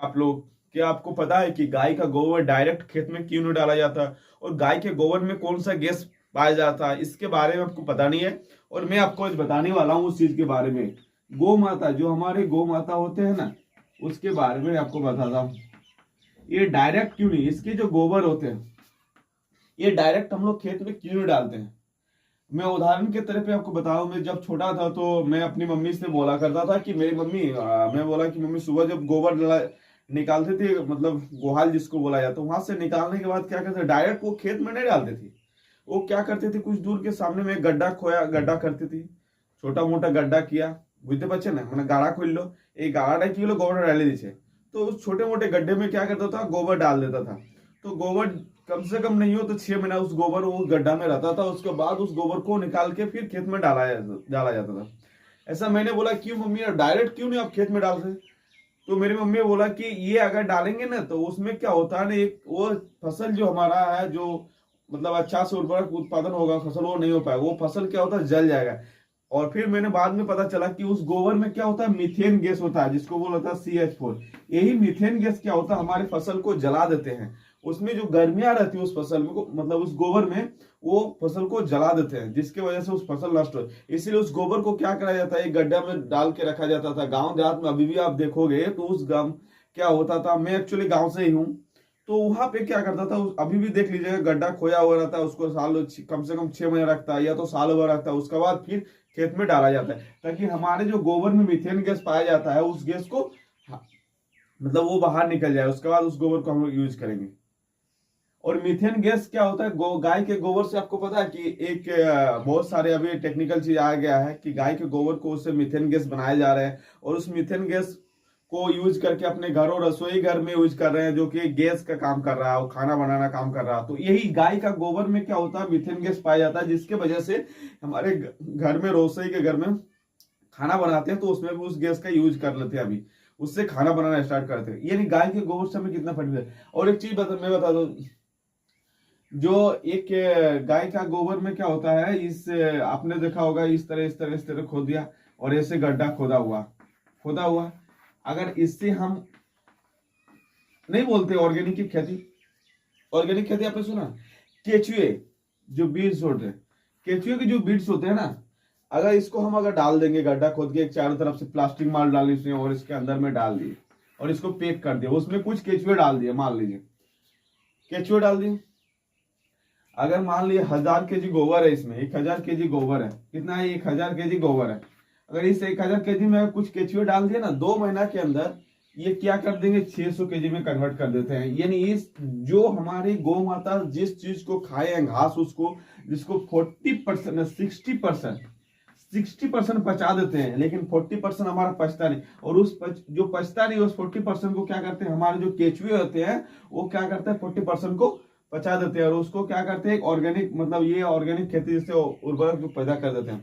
आप लोग, क्या आपको पता है कि गाय का गोबर डायरेक्ट खेत में क्यों नहीं डाला जाता, और गाय के गोबर में कौन सा गैस पाया जाता है, इसके बारे में आपको पता नहीं है। और मैं आपको आज बताने वाला हूँ उस चीज के बारे में। गौ माता, जो हमारे गौ माता होते हैं ना, उसके बारे में आपको बताता हूँ। ये डायरेक्ट क्यों नहीं, इसके जो गोबर होते हैं ये डायरेक्ट हम लोग खेत में क्यों नहीं डालते हैं। मैं उदाहरण के तरह पे आपको बताऊं, मैं जब छोटा था तो मैं अपनी मम्मी से बोला करता था कि मेरी मम्मी, मैं बोला कि मम्मी सुबह जब गोबर निकालते थे, मतलब गोहाल जिसको बोला जाता, वहां से निकालने के बाद क्या करते, डायरेक्ट वो खेत में नहीं डालते थे। वो क्या करते थे, कुछ दूर के सामने में एक गड्ढा खोया, गड्ढा करते थे, छोटा मोटा गड्ढा किया, बुझते बच्चे ना, मैंने गाढ़ा खोल लो, एक गाढ़ा की लो, गोबर डाले दीजिए। तो उस छोटे मोटे गड्ढे में क्या करता था, गोबर डाल देता था। तो गोबर कम से कम नहीं हो तो 6 महीना उस गोबर वो गड्ढा में रहता था। उसके बाद उस गोबर को निकाल के फिर खेत में डाला जाता था। ऐसा मैंने बोला क्यों मम्मी, डायरेक्ट क्यों नहीं आप खेत में डालते। तो मेरी मम्मी ने बोला कि ये अगर डालेंगे ना तो उसमें क्या होता है ना, एक वो फसल जो हमारा है, जो मतलब अच्छा से उर्वरक उत्पादन होगा फसल, वो नहीं हो पाएगा, वो फसल क्या होता है, जल जाएगा। और फिर मैंने बाद में पता चला कि उस गोबर में क्या होता है, मीथेन गैस होता है, जिसको बोला था CH4। यही मीथेन गैस क्या होता है, हमारे फसल को जला देते हैं। उसमें जो गर्मियां रहती है उस फसल में मतलब उस गोबर में, वो फसल को जला देते हैं, जिसकी वजह से उस फसल नष्ट हो। इसीलिए उस गोबर को क्या करा जाता है, एक गड्ढा में डाल के रखा जाता था। गांव देहात में अभी भी आप देखोगे तो उस गांव क्या होता था, मैं एक्चुअली गांव से ही हूँ, तो वहां पे क्या करता था, अभी भी देख लीजिएगा, गड्ढा खोया हुआ रहता है, उसको साल कम से कम 6 महीने रखता है, या तो साल भर रखता है, उसके बाद फिर खेत में डाला जाता है, ताकि हमारे जो गोबर में मीथेन गैस पाया जाता है उस गैस को, मतलब वो बाहर निकल जाए, उसके बाद उस गोबर को हम लोग यूज करेंगे। और मीथेन गैस क्या होता है, गाय के गोबर से आपको पता है कि एक बहुत सारे अभी टेक्निकल चीज आ गया है कि गाय के गोबर को उससे मीथेन गैस बनाए जा रहे हैं, और उस मीथेन गैस को यूज करके अपने घरों, रसोई घर में यूज कर रहे हैं, जो कि गैस का काम कर रहा है, वो खाना बनाना काम कर रहा है। तो यही गाय का गोबर में क्या होता है, मीथेन गैस पाया जाता है, जिसके वजह से हमारे घर में, रसोई के घर में खाना बनाते हैं तो उसमें भी उस गैस का यूज कर लेते हैं, अभी उससे खाना बनाना स्टार्ट करते हैं। यानी गाय के गोबर से हमें कितना फायदा है। और एक चीज मैं बता दूं, जो एक गाय का गोबर में क्या होता है, इस आपने देखा होगा, इस तरह खोद दिया, और ऐसे गड्ढा खोदा हुआ। अगर इससे हम नहीं बोलते ऑर्गेनिक की खेती, ऑर्गेनिक खेती आपने सुना, केचुए जो बीड्स होते हैं, केचुए के जो बीड्स होते हैं ना, अगर इसको हम अगर डाल देंगे, गड्ढा खोद के एक चारों तरफ से प्लास्टिक माल डाल इसमें, और इसके अंदर में डाल दिए, और इसको पैक कर दिया, उसमें कुछ केचुए डाल दिए, मान लीजिए केचुए डाल दिए। अगर मान लीजिए 1000 kg गोबर है, इसमें 1000 kg गोबर है, कितना है, 1000 kg गोबर है। अगर इस 1000 kg में कुछ केचुए डाल दिए ना, 2 महीना के अंदर ये क्या कर देंगे, 600 kg में कन्वर्ट कर देते हैं। यानी इस जो हमारी गौ माता जिस चीज को खाए घास, उसको जिसको 40% 60% पचा देते हैं, लेकिन 40% हमारा पचता नहीं। और जो पचता नहीं, उस 40% को क्या करते हैं, हमारे जो केचुए होते हैं वो क्या करते हैं, 40% को पचा देते हैं, और उसको क्या करते हैं, ऑर्गेनिक, मतलब ये ऑर्गेनिक खेती जिससे उर्वरक पैदा कर देते हैं।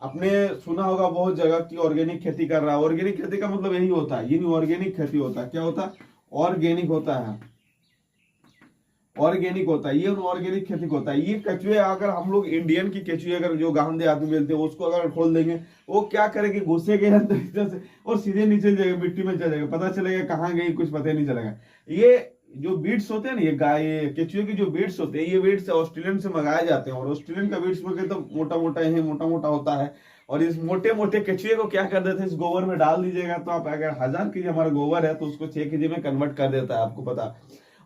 आपने सुना होगा बहुत जगह की ऑर्गेनिक खेती कर रहा है। ऑर्गेनिक खेती का मतलब यही होता है, ये नहीं ऑर्गेनिक खेती होता है, क्या होता है, ऑर्गेनिक होता है, ऑर्गेनिक होता है, ये ऑर्गेनिक खेती को होता है। ये कचुए अगर हम लोग इंडियन की कचुए अगर जो गांव देहात में मिलते हैं, उसको अगर खोल देंगे, वो क्या करेंगे, घुसेगे अंदर इधर से, और सीधे नीचे जाएगा, मिट्टी में चल जाएगा, पता चलेगा कहाँ गई, कुछ पता ही नहीं चलेगा। ये जो बीड्स होते हैं ना, ये गाय केचुए की जो बीड्स होते हैं, ये बीड्स ऑस्ट्रेलियन से मंगाए जाते हैं, और ऑस्ट्रेलियन का बीड्स में तो मोटा मोटा ही मोटा मोटा होता है। और इस मोटे मोटे केचुए को क्या कर देते हैं, इस गोबर में डाल दीजिएगा, तो आप अगर 1000 kg हमारा गोबर है तो उसको 6 kg में कन्वर्ट कर देता है, आपको पता।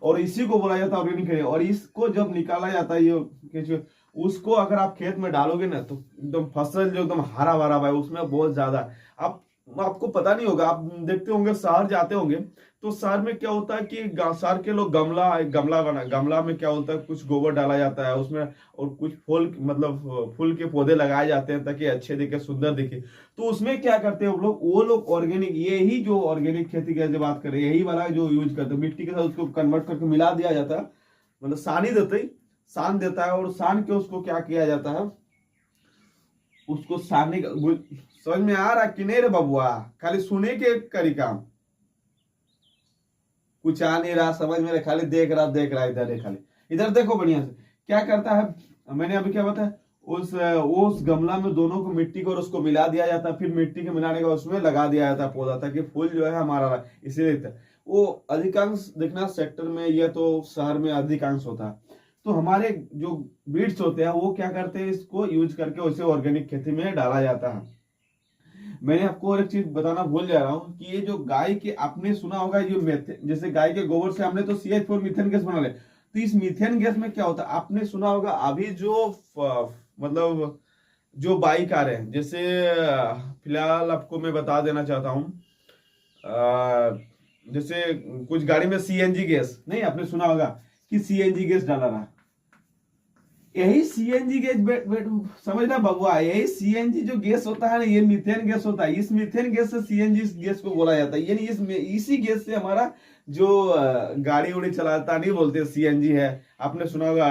और इसी को बोला जाता है ऑर्गेनिक खेती। और इसको जब निकाला जाता है, ये केचुए, उसको अगर आप खेत में डालोगे ना, तो एकदम फसल जो एकदम हरा भरा भाई, उसमें बहुत ज्यादा आप, आपको पता नहीं होगा, आप देखते होंगे, शहर जाते होंगे तो शहर में क्या होता है कि शहर के लोग गमला में क्या होता है, कुछ गोबर डाला जाता है उसमें, और कुछ फूल, मतलब फूल के पौधे लगाए जाते हैं ताकि अच्छे दिखे, सुंदर दिखे। तो उसमें क्या करते हैं वो लोग ऑर्गेनिक, यही जो ऑर्गेनिक खेती की बात करें, यही वाला जो यूज करते हैं, मिट्टी के साथ उसको कन्वर्ट करके मिला दिया जाता है, मतलब सानी देते ही, सान देता है, और सान के उसको क्या किया जाता है, उसको सानने का समझ में आ रहा कि नहीं रे बबुआ, खाली सुने के करी काम, कुछ आ नहीं रहा समझ में, खाली देख रहा इधर है, खाली इधर देखो बढ़िया से क्या करता है। मैंने अभी क्या बताया, उस गमला में दोनों को मिट्टी को और उसको मिला दिया जाता है, फिर मिट्टी के मिलाने के बाद उसमें लगा दिया जाता है पौधा, ताकि फूल जो है हमारा इसीलिए वो अधिकांश देखना सेक्टर में या तो शहर में अधिकांश होता है। तो हमारे जो बीड्स होते हैं वो क्या करते हैं, इसको यूज करके उसे ऑर्गेनिक खेती में डाला जाता है। मैंने आपको और एक चीज बताना भूल जा रहा हूँ कि ये जो गाय के, आपने सुना होगा जो मेथेन, जैसे गाय के गोबर से हमने तो CH4 मीथेन गैस बना ले, तो इस मीथेन गैस में क्या होता है आपने सुना होगा। अभी जो मतलब जो बाइक आ रहे हैं, जैसे फिलहाल आपको मैं बता देना चाहता हूँ, जैसे कुछ गाड़ी में CNG गैस, नहीं आपने सुना होगा कि CNG गैस डाला रहा, यही CNG गैस समझना बबुआ, यही CNG जो गैस होता है ना, ये मीथेन गैस होता है। इस मीथेन गैस से CNG गैस को बोला जाता है, यानी इसी गैस से हमारा जो गाड़ी उड़ी चलाता नहीं बोलते CNG है। आपने सुना होगा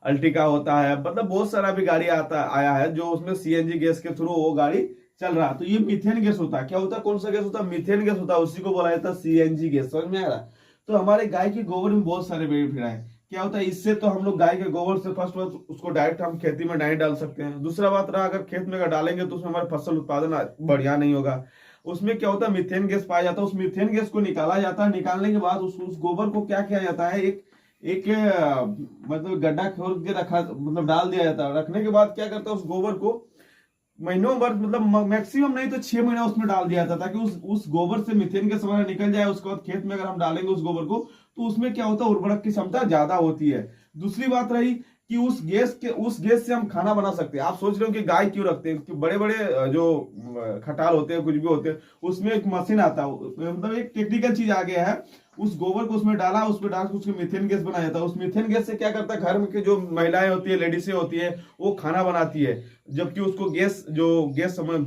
अल्टिका होता है, मतलब बहुत सारा भी गाड़ी आया है जो उसमें CNG गैस के थ्रू वो गाड़ी चल रहा है। तो ये मीथेन गैस होता है। क्या होता है, कौन सा गैस होता है, मीथेन गैस होता है, उसी को बोला जाता है CNG गैस। समझ में आ रहा है। तो हमारे गाय के गोबर में बहुत सारे बेनिफिट है। क्या होता है इससे, तो हम लोग गाय के गोबर से फर्स्ट बात उसको डायरेक्ट हम खेती में नहीं डाल सकते हैं। दूसरा बात रहा, अगर खेत में अगर डालेंगे तो उसमें हमारा फसल उत्पादन बढ़िया नहीं होगा। उसमें क्या होता है, मीथेन गैस पाया जाता है, उस मीथेन गैस को निकाला जाता है। निकालने के बाद उस गोबर को क्या किया जाता है, एक एक मतलब गड्ढा खोद के रखा, मतलब डाल दिया जाता है। रखने के बाद क्या करता है, उस गोबर को महीनों भर, मतलब मैक्सिमम नहीं तो 6 महीना उसमें डाल दिया जाता, ताकि उस गोबर से मीथेन गैस हमारा निकल जाए। उसके बाद खेत में अगर हम डालेंगे उस गोबर को, तो उसमें क्या होता है, उर्वरक की क्षमता ज्यादा होती है। दूसरी बात रही कि उस गैस से हम खाना बना सकते हैं। आप सोच रहे हो कि गाय क्यों रखते हैं, कि बड़े बड़े जो खटाल होते हैं, कुछ भी होते हैं, उसमें एक मशीन आता है, मतलब एक टेक्निकल चीज आ गया है। उस गोबर को उसमें डाला, उसमें डाल के उसको मीथेन गैस बनाया जाता है। उस मीथेन गैस से क्या करता है, घर में के जो महिलाएं होती है, लेडीसें होती है, वो खाना बनाती है। जबकि उसको गैस समझ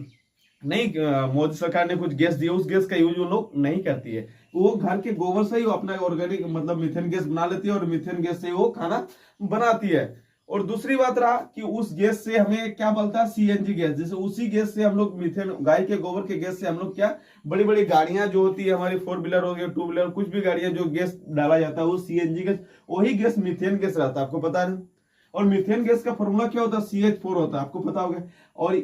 नहीं, मोदी सरकार ने कुछ गैस दी, उस गैस का यूज वो लोग नहीं करती है। वो घर के गोबर से ही वो अपना ऑर्गेनिक मतलब मीथेन गैस बना लेती है, और मीथेन गैस से वो खाना बनाती है। और दूसरी बात रहा कि उस गैस से हमें क्या बनता है, CNG गैस। जैसे उसी गैस से हम लोग मीथेन, गाय के गोबर के गैस से हम लोग क्या, बड़ी बड़ी गाड़ियां जो होती है हमारी, 4 व्हीलर हो गया, 2 व्हीलर, कुछ भी गाड़ियां जो गैस डाला जाता है वो CNG गैस, वही गैस मीथेन गैस रहता है। आपको पता नहीं। और मीथेन गैस का फॉर्मूला क्या होता है, CH4 होता है, आपको पता होगा। और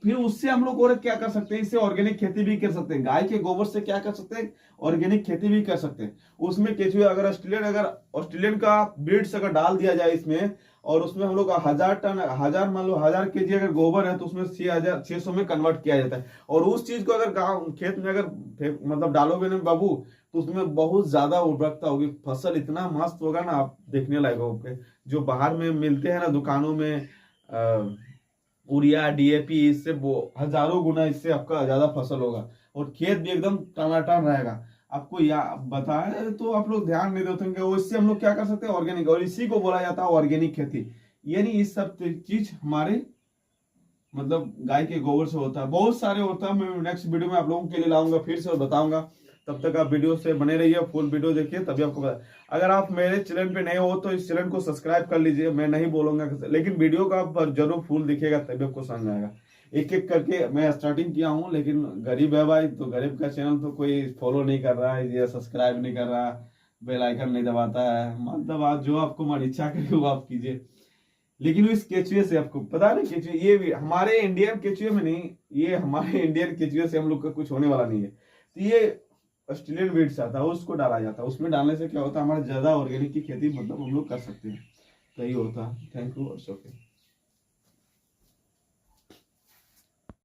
फिर उससे हम लोग और क्या कर सकते हैं, इससे ऑर्गेनिक खेती भी कर सकते हैं। गाय के गोबर से क्या कर सकते हैं, ऑर्गेनिक खेती भी कर सकते हैं। उसमें केचुए, अगर ऑस्ट्रेलियन का ब्रीड्स अगर डाल दिया जाए इसमें, और उसमें हम लोग 1000 टन, मान लो 1000 kg अगर गोबर है, तो उसमें 6600 में कन्वर्ट किया जाता है। और उस चीज को अगर गाँव खेत में अगर मतलब डालोगे ना बाबू, तो उसमें बहुत ज्यादा उर्वरकता होगी, फसल इतना मस्त होगा ना, आप देखने लायक होगे। जो बाहर में मिलते हैं ना दुकानों में, यूरिया, DAP, इससे वो हजारों गुना इससे आपका ज्यादा फसल होगा, और खेत भी एकदम टनाटन रहेगा। आपको या बताए तो आप लोग ध्यान नहीं देते होंगे। वो इससे हम लोग क्या कर सकते हैं, ऑर्गेनिक, और इसी को बोला जाता है ऑर्गेनिक खेती। यानी इस सब चीज हमारे मतलब गाय के गोबर से होता है, बहुत सारे होता है। मैं नेक्स्ट वीडियो में आप लोगों के लिए लाऊंगा फिर से और बताऊंगा। तब तक आप वीडियो से बने रहिए, फुल वीडियो देखिए, तभी आपको पता। अगर आप मेरे चैनल पे नए हो तो इस चैनल को सब्सक्राइब कर लीजिए। मैं नहीं बोलूंगा, लेकिन वीडियो का आप जरूर फुल दिखेगा, तभी आपको समझ में आएगा। एक एक करके मैं स्टार्टिंग किया हूँ, लेकिन गरीब है भाई, तो गरीब का चैनल तो कोई फॉलो नहीं कर रहा है, या सब्सक्राइब नहीं कर रहा, बेल आइकन नहीं दबाता है। मतलब आज जो आपको मन इच्छा करे वो आप कीजिए। लेकिन इस केचुए से आपको पता नहीं, केचुए ये भी हमारे इंडियन केचुए में नहीं, ये हमारे इंडियन केचुए से हम लोग का कुछ होने वाला नहीं है। तो ये ऑस्ट्रेलियन बीट्स आता है, उसको डाला जाता है। उसमें डालने से क्या होता है, हमारा ज्यादा ऑर्गेनिक की खेती मतलब हम लोग कर सकते हैं। तो ये होता है। थैंक यू और ओके।